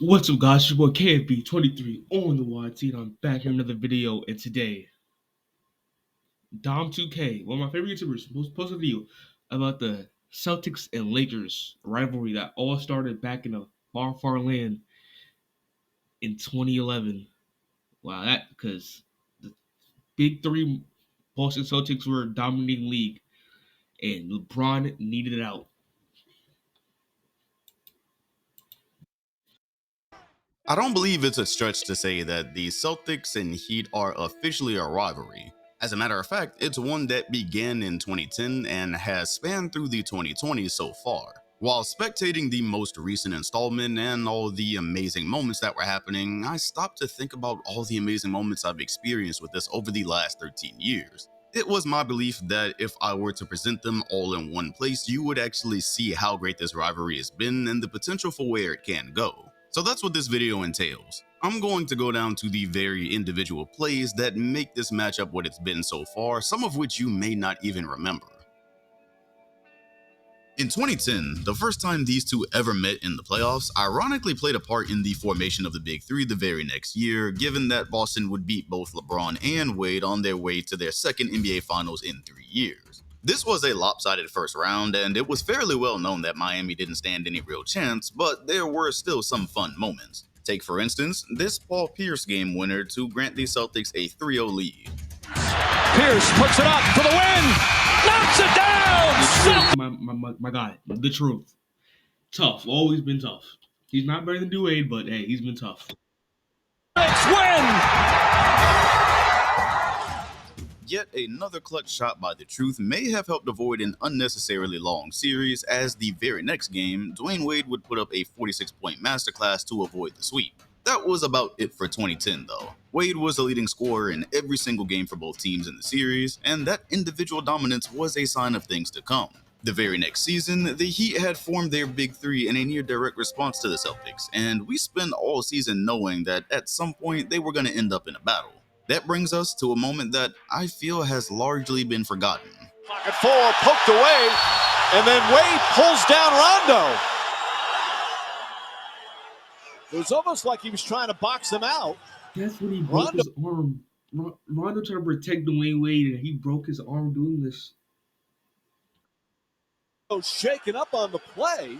What's up, guys? It's your boy KFB23 on the YT, and I'm back in another video. And today, Dom2K, one of my favorite YouTubers, posted a video about the Celtics and Lakers rivalry that all started back in a far, far land in 2011. Wow, that because the big three Boston Celtics were dominating the league, and LeBron needed it out. I don't believe it's a stretch to say that the Celtics and Heat are officially a rivalry. As a matter of fact, it's one that began in 2010 and has spanned through the 2020s so far. While spectating the most recent installment and all the amazing moments that were happening, I stopped to think about all the amazing moments I've experienced with this over the last 13 years. It was my belief that if I were to present them all in one place, you would actually see how great this rivalry has been and the potential for where it can go. So that's what this video entails. I'm going to go down to the very individual plays that make this matchup what it's been so far, some of which you may not even remember. In 2010, the first time these two ever met in the playoffs ironically played a part in the formation of the Big Three the very next year, given that Boston would beat both LeBron and Wade on their way to their second NBA Finals in 3 years. This was a lopsided first round, and it was fairly well known that Miami didn't stand any real chance, but there were still some fun moments. Take, for instance, this Paul Pierce game winner to grant the Celtics a 3-0 lead. Pierce puts it up for the win, knocks it down. My guy, the truth. Tough, always been tough. He's not better than Wade, but hey, he's been tough. Win. Yet another clutch shot by the Truth may have helped avoid an unnecessarily long series, as the very next game, Dwayne Wade would put up a 46-point masterclass to avoid the sweep. That was about it for 2010 though. Wade was the leading scorer in every single game for both teams in the series, and that individual dominance was a sign of things to come. The very next season, the Heat had formed their Big Three in a near direct response to the Celtics, and we spent all season knowing that at some point they were going to end up in a battle. That brings us to a moment that I feel has largely been forgotten. Pocket four, poked away, and then Wade pulls down Rondo. It was almost like he was trying to box him out. That's when he broke his arm. Rondo tried to protect Dwayne Wade, and he broke his arm doing this. Shaken up on the play.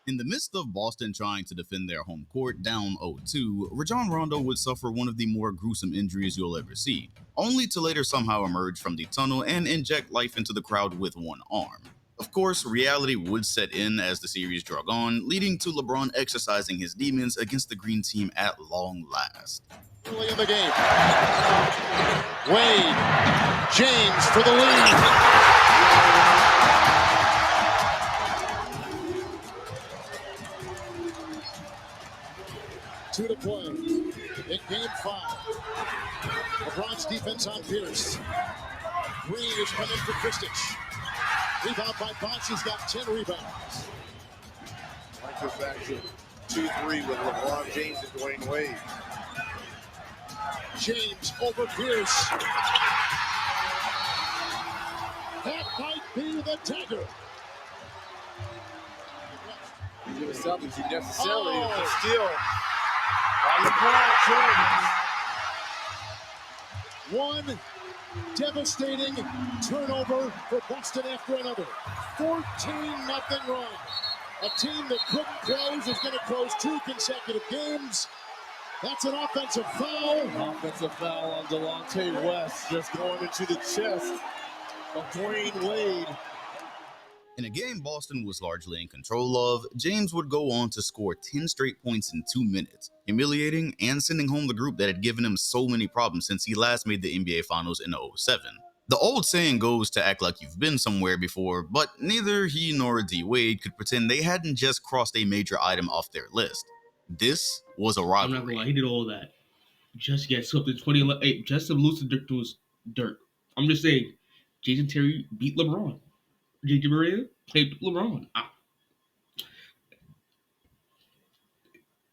In the midst of Boston trying to defend their home court down 0-2, Rajon Rondo would suffer one of the more gruesome injuries you'll ever see, only to later somehow emerge from the tunnel and inject life into the crowd with one arm. Of course, reality would set in as the series drug on, leading to LeBron exercising his demons against the Green Team at long last. Early in the game, Wade, James for the lead. Two to play in game 5. LeBron's defense on Pierce. Green is coming for Kristich. Rebound by Bonds. He's got 10 rebounds. Might go back to 2-3 with LeBron James and Dwayne Wade. James over Pierce. That might be the dagger. You give Celtics, you necessarily Oh. steal. LeBron James. One devastating turnover for Boston after another. 14-0 run. A team that couldn't close is going to close 2 consecutive games. That's an offensive foul. Offensive foul on Delonte West, just going into the chest of Dwayne Wade. In a game Boston was largely in control of, James would go on to score 10 straight points in 2 minutes, humiliating and sending home the group that had given him so many problems since he last made the NBA Finals in 2007. The old saying goes to act like you've been somewhere before, but neither he nor D. Wade could pretend they hadn't just crossed a major item off their list. This was a rivalry. I'm not gonna lie, he did all that just to get swept in 2011, just to lose to Dirk. I'm just saying, Jason Terry beat LeBron. JJ Barea played LeBron.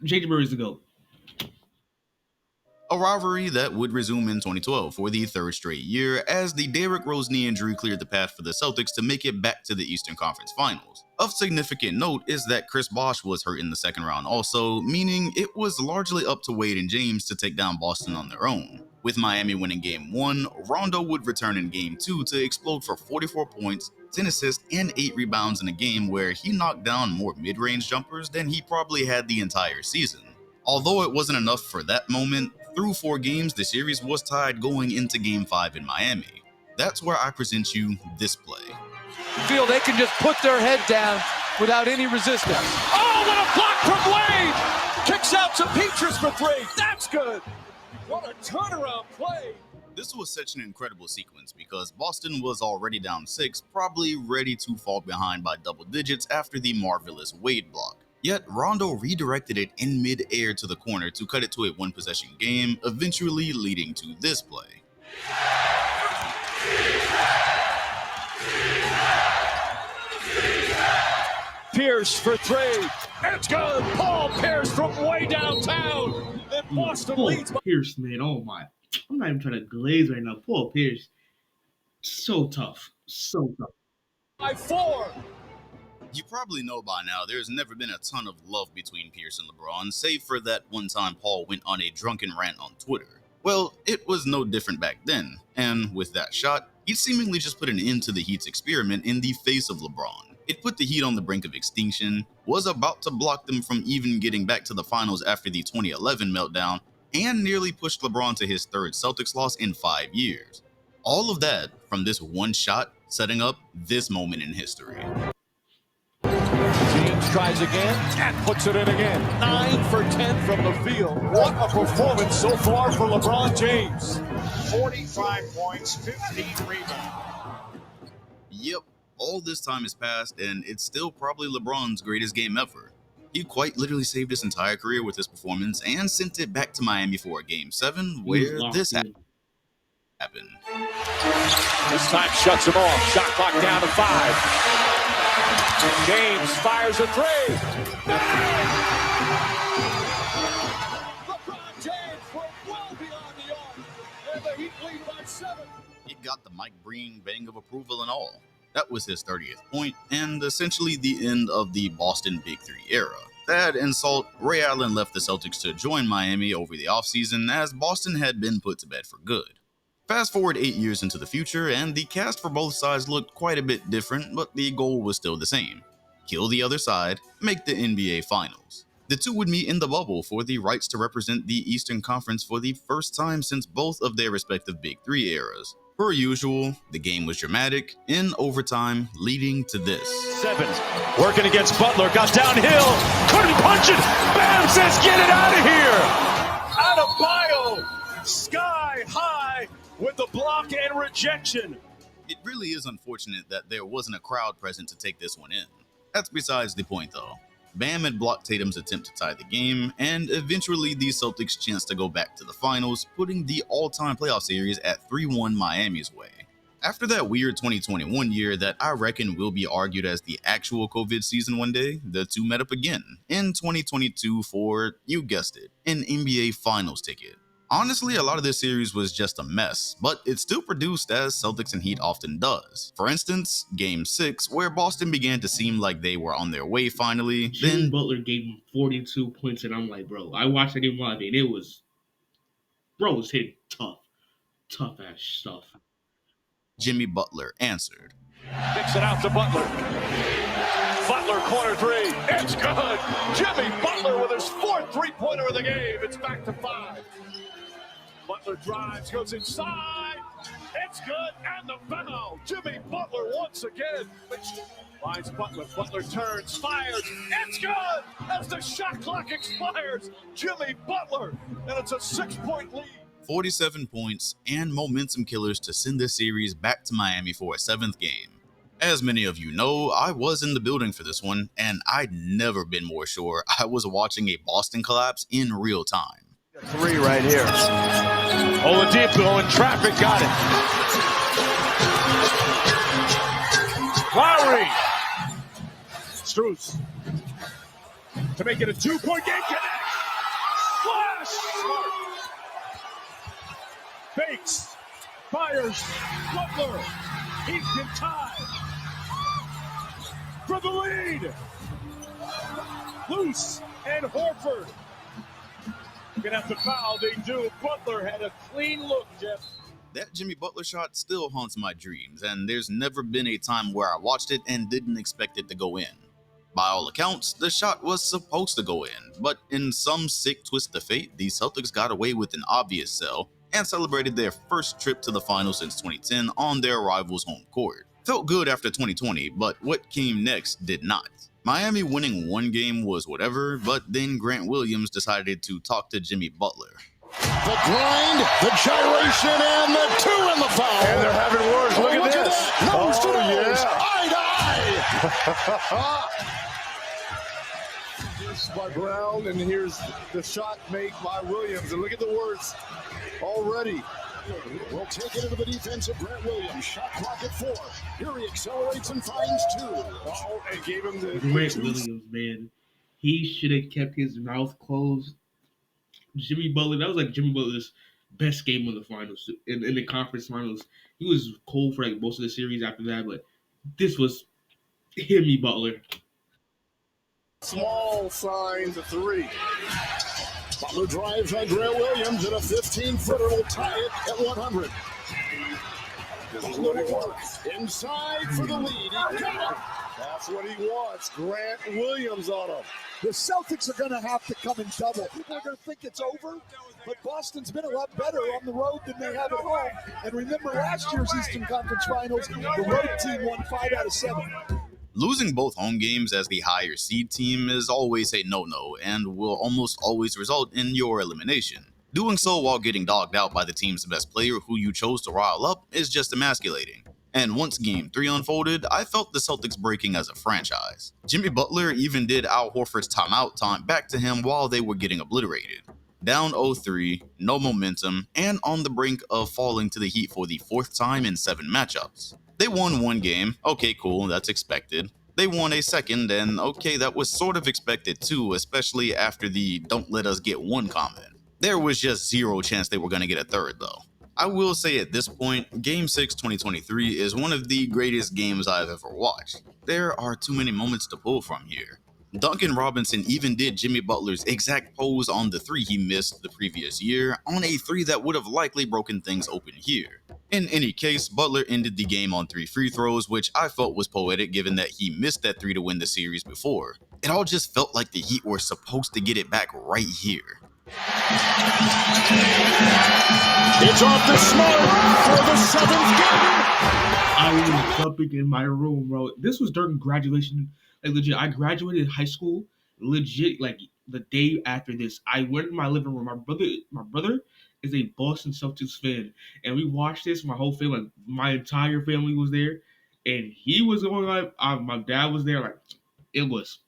JJ Barea is the GOAT. A rivalry that would resume in 2012 for the third straight year as the Derrick Rose knee injury cleared the path for the Celtics to make it back to the Eastern Conference Finals. Of significant note is that Chris Bosh was hurt in the second round also, meaning it was largely up to Wade and James to take down Boston on their own. With Miami winning Game 1, Rondo would return in Game 2 to explode for 44 points, 10 assists, and 8 rebounds in a game where he knocked down more mid-range jumpers than he probably had the entire season. Although it wasn't enough for that moment, through 4 games, the series was tied going into Game 5 in Miami. That's where I present you this play. Feel they can just put their head down without any resistance. Oh, what a block from Wade! Kicks out to Petrus for 3. That's good. What a turnaround play. This was such an incredible sequence because Boston was already down 6, probably ready to fall behind by double digits after the marvelous Wade block. Yet Rondo redirected it in mid-air to the corner to cut it to a one-possession game, eventually leading to this play. Pierce for 3. It's good. Paul Pierce from way downtown. Then Boston Paul leads. Pierce, man, oh my. I'm not even trying to glaze right now. Paul Pierce, so tough. So tough. By 4. You probably know by now there's never been a ton of love between Pierce and LeBron, save for that one time Paul went on a drunken rant on Twitter. Well, it was no different back then, and with that shot, he seemingly just put an end to the Heat's experiment in the face of LeBron. It put the Heat on the brink of extinction, was about to block them from even getting back to the finals after the 2011 meltdown, and nearly pushed LeBron to his third Celtics loss in 5 years. All of that from this one shot setting up this moment in history. James tries again and puts it in again. 9 for 10 from the field. What a performance so far for LeBron James. 45 points, 15 rebounds. Yep, all this time has passed and it's still probably LeBron's greatest game ever. He quite literally saved his entire career with this performance and sent it back to Miami for a Game 7 where this happened. This time shuts him off. Shot clock down to 5. James fires a 3. LeBron James went well beyond the arc, and the Heat lead by 7. It got the Mike Breen bang of approval and all. That was his 30th point, and essentially the end of the Boston Big Three era. To add insult, Ray Allen left the Celtics to join Miami over the offseason as Boston had been put to bed for good. Fast forward 8 years into the future, and the cast for both sides looked quite a bit different, but the goal was still the same. Kill the other side, make the NBA Finals. The two would meet in the bubble for the rights to represent the Eastern Conference for the first time since both of their respective Big Three eras. Per usual, the game was dramatic, in overtime, leading to this. 7, working against Butler, got downhill, couldn't punch it, Bam says get it out of here! Out of bio, sky high with the block and rejection. It really is unfortunate that there wasn't a crowd present to take this one in. That's besides the point though. Bam had blocked Tatum's attempt to tie the game, and eventually the Celtics chanced to go back to the finals, putting the all-time playoff series at 3-1 Miami's way. After that weird 2021 year that I reckon will be argued as the actual COVID season one day, the two met up again in 2022 for, you guessed it, an NBA Finals ticket. Honestly, a lot of this series was just a mess, but it still produced as Celtics and Heat often does. For instance, Game 6, where Boston began to seem like they were on their way finally, Jimmy Butler gave him 42 points, and I'm like, bro, I watched that game live, and it was hitting tough ass stuff. Jimmy Butler answered. Kicks it out to Butler. Butler corner 3, it's good! Jimmy Butler with his 4th 3-pointer of the game, it's back to 5. Butler drives, goes inside. It's good, and the foul. Jimmy Butler once again. Finds Butler. Butler turns, fires. It's good as the shot clock expires. Jimmy Butler, and it's a 6-point lead. 47 points and momentum killers to send this series back to Miami for a 7th game. As many of you know, I was in the building for this one, and I'd never been more sure I was watching a Boston collapse in real time. 3 right here. Oladipo in traffic, got it. Lowry. Strus. To make it a 2-point game. Connect. Flash. Smart. Fakes. Fires. Butler. He can tie. For the lead. Loose. And Horford. Gonna have to foul. They do. Butler had a clean look, Jeff. That Jimmy Butler shot still haunts my dreams, and there's never been a time where I watched it and didn't expect it to go in. By all accounts, the shot was supposed to go in, but in some sick twist of fate, the Celtics got away with an obvious sell and celebrated their first trip to the finals since 2010 on their rival's home court. Felt good after 2020, but what came next did not. Miami winning one game was whatever, but then Grant Williams decided to talk to Jimmy Butler. The grind, the gyration, and the two in the foul. And they're having words. Look at this. That. Nose to nose. Yeah. Eye to eye. This by Brown, and here's the shot made by Williams. And look at the words already. We'll take it into the defense of Grant Williams. Shot clock at 4. Here he accelerates and finds 2. Oh, and gave him the Grant Williams, man. He should have kept his mouth closed. Jimmy Butler, that was like Jimmy Butler's best game of the finals, in the conference finals. He was cold for like most of the series after that, but this was Jimmy Butler. small signs of 3. Butler drives on Grant Williams, and a 15-footer will tie it at 100. This is what he wants. Inside for the lead. He got it. That's what he wants. Grant Williams on him. The Celtics are going to have to come in double. People are going to think it's over, but Boston's been a lot better on the road than they have at home. And remember last year's Eastern Conference Finals, the road team won 5 out of 7. Losing both home games as the higher seed team is always a no-no and will almost always result in your elimination. Doing so while getting dogged out by the team's best player who you chose to rile up is just emasculating. And once Game 3 unfolded, I felt the Celtics breaking as a franchise. Jimmy Butler even did Al Horford's timeout taunt back to him while they were getting obliterated. Down 0-3, no momentum, and on the brink of falling to the Heat for the 4th time in 7 matchups. They won one game, okay cool, that's expected. They won a second, and okay, that was sort of expected too, especially after the "don't let us get one" comment. There was just zero chance they were going to get a third though. I will say at this point, Game 6 2023 is one of the greatest games I've ever watched. There are too many moments to pull from here. Duncan Robinson even did Jimmy Butler's exact pose on the 3 he missed the previous year, on a 3 that would have likely broken things open here. In any case, Butler ended the game on 3 free throws, which I felt was poetic given that he missed that 3 to win the series before. It all just felt like the Heat were supposed to get it back right here. It's off to Smart for the 7th game. I was jumping in my room, bro. This was during graduation. Like, legit, I graduated high school, legit, like, the day after this. I went in my living room. My brother is a Boston Celtics fan, and we watched this. My whole family, my entire family was there, and he was going on. My dad was there. Like, it was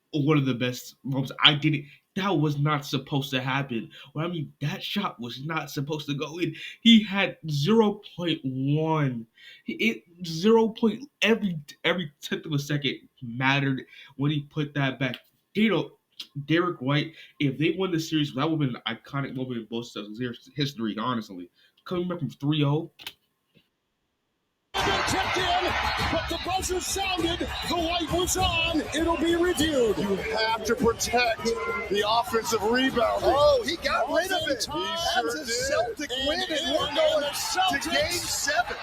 one of the best moments. That was not supposed to happen. Well, I mean, that shot was not supposed to go in. He had 0.1. Every tenth of a second mattered when he put that back. Derek White, if they won the series, that would have been an iconic moment in both Celtics history, honestly. Coming back from 3-0. Kept in, but the buzzer sounded. The light was on. It'll be reviewed. You have to protect the offensive rebound. Oh, he got rid of it. He That's sure a did. Celtic win, and we're going to Game 7.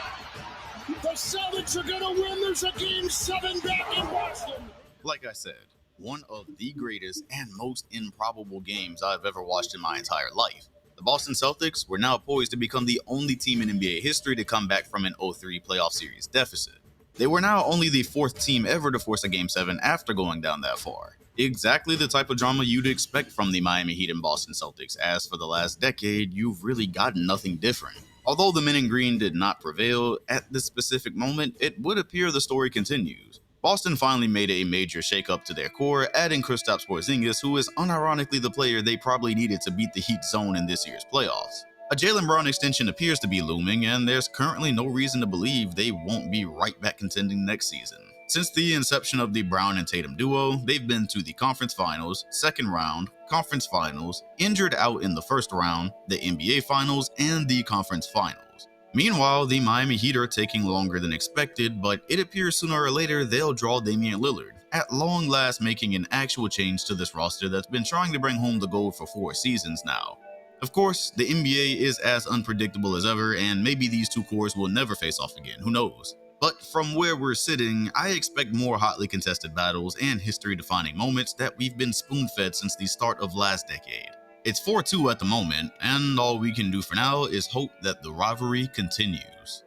The Celtics are going to win. There's a Game 7 back in Boston. Like I said, one of the greatest and most improbable games I've ever watched in my entire life. The Boston Celtics were now poised to become the only team in NBA history to come back from an 0-3 playoff series deficit. They were now only the 4th team ever to force a Game 7 after going down that far. Exactly the type of drama you'd expect from the Miami Heat and Boston Celtics, as for the last decade, you've really gotten nothing different. Although the men in green did not prevail at this specific moment, it would appear the story continues. Boston finally made a major shakeup to their core, adding Kristaps Porzingis, who is unironically the player they probably needed to beat the Heat zone in this year's playoffs. A Jaylen Brown extension appears to be looming, and there's currently no reason to believe they won't be right back contending next season. Since the inception of the Brown and Tatum duo, they've been to the conference finals, second round, conference finals, injured out in the first round, the NBA finals, and the conference finals. Meanwhile, the Miami Heat are taking longer than expected, but it appears sooner or later they'll draw Damian Lillard, at long last making an actual change to this roster that's been trying to bring home the gold for 4 seasons now. Of course, the NBA is as unpredictable as ever, and maybe these two cores will never face off again, who knows? But from where we're sitting, I expect more hotly contested battles and history-defining moments that we've been spoon-fed since the start of last decade. It's 4-2 at the moment, and all we can do for now is hope that the rivalry continues.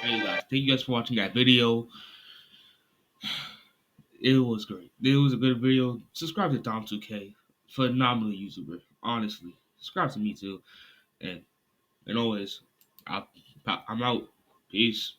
Hey guys, thank you guys for watching that video. It was great. It was a good video. Subscribe to Dom2K. Phenomenal YouTuber. Honestly. Subscribe to me too. And always, I'm out. Peace.